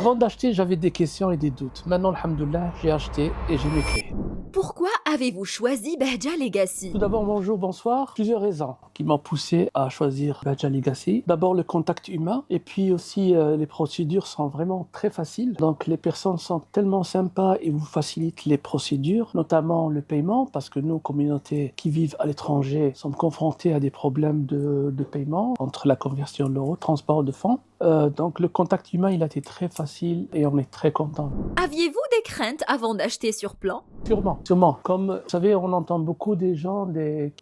Avant d'acheter, j'avais des questions et des doutes. Maintenant, alhamdoulilah, j'ai acheté et j'ai mes clés. Pourquoi avez-vous choisi Bahja Legacy? Tout d'abord, bonjour, bonsoir. Plusieurs raisons qui m'ont poussé à choisir Bahja Legacy. D'abord, le contact humain et puis aussi les procédures sont vraiment très faciles. Donc, les personnes sont tellement sympas et vous facilitent les procédures, notamment le paiement, parce que nous, communautés qui vivent à l'étranger, sommes confrontés à des problèmes de paiement entre la conversion de l'euro, transport de fonds. Donc, le contact humain, il a été très facile et on est très content. Aviez-vous des craintes avant d'acheter sur plan? Sûrement. Comme vous savez, on entend beaucoup des gens, des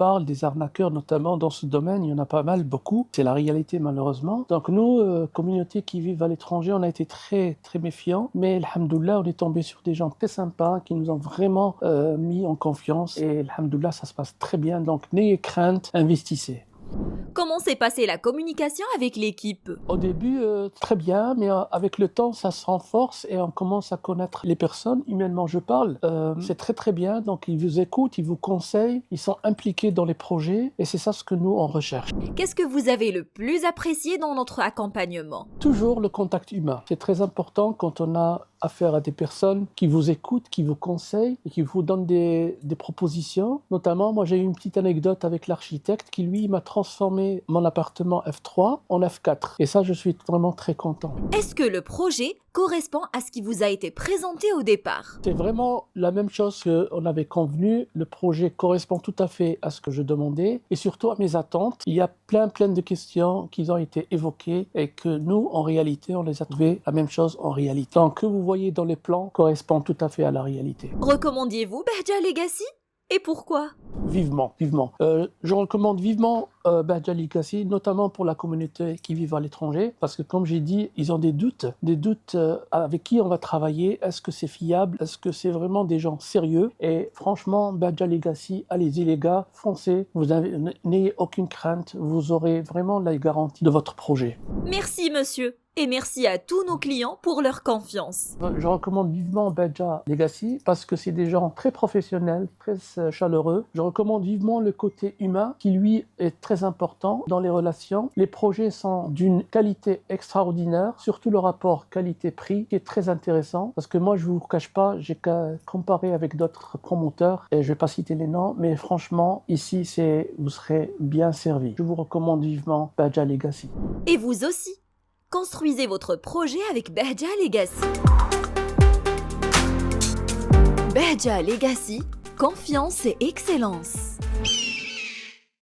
arnaqueurs notamment dans ce domaine, il y en a pas mal, beaucoup. C'est la réalité malheureusement. Donc nous, communautés qui vivent à l'étranger, on a été très très méfiants. Mais alhamdoulilah, on est tombé sur des gens très sympas qui nous ont vraiment mis en confiance. Et alhamdoulilah, ça se passe très bien. Donc n'ayez crainte, investissez. Comment s'est passée la communication avec l'équipe? Au début, très bien, mais avec le temps, ça se renforce et on commence à connaître les personnes. Humainement, je parle. C'est très très bien. Donc, ils vous écoutent, ils vous conseillent, ils sont impliqués dans les projets et c'est ça ce que nous, on recherche. Qu'est-ce que vous avez le plus apprécié dans notre accompagnement? Toujours le contact humain. C'est très important quand on a affaire à des personnes qui vous écoutent, qui vous conseillent et qui vous donnent des propositions. Notamment, moi, j'ai eu une petite anecdote avec l'architecte qui, lui, m'a transformé mon appartement F3 en F4. Et ça, je suis vraiment très content. Est-ce que le projet correspond à ce qui vous a été présenté au départ? C'est vraiment la même chose qu'on avait convenu. Le projet correspond tout à fait à ce que je demandais et surtout à mes attentes. Il y a plein de questions qui ont été évoquées et que nous, en réalité, on les a trouvées la même chose en réalité. Donc, que vous voyez dans les plans correspond tout à fait à la réalité. Recommandiez-vous Bahja Legacy? Et pourquoi? Vivement. Je recommande vivement Bahja Legacy, notamment pour la communauté qui vit à l'étranger, parce que comme j'ai dit, ils ont des doutes avec qui on va travailler, est-ce que c'est fiable, est-ce que c'est vraiment des gens sérieux, et franchement, Bahja Legacy, allez-y les gars, foncez, n'ayez aucune crainte, vous aurez vraiment la garantie de votre projet. Merci monsieur. Et merci à tous nos clients pour leur confiance. Je recommande vivement Bahja Legacy parce que c'est des gens très professionnels, très chaleureux. Je recommande vivement le côté humain qui lui est très important dans les relations. Les projets sont d'une qualité extraordinaire, surtout le rapport qualité-prix qui est très intéressant parce que moi je vous cache pas, j'ai qu'à comparer avec d'autres promoteurs et je vais pas citer les noms, mais franchement ici vous serez bien servi. Je vous recommande vivement Bahja Legacy. Et vous aussi. Construisez votre projet avec Bahja Legacy. Bahja Legacy, confiance et excellence.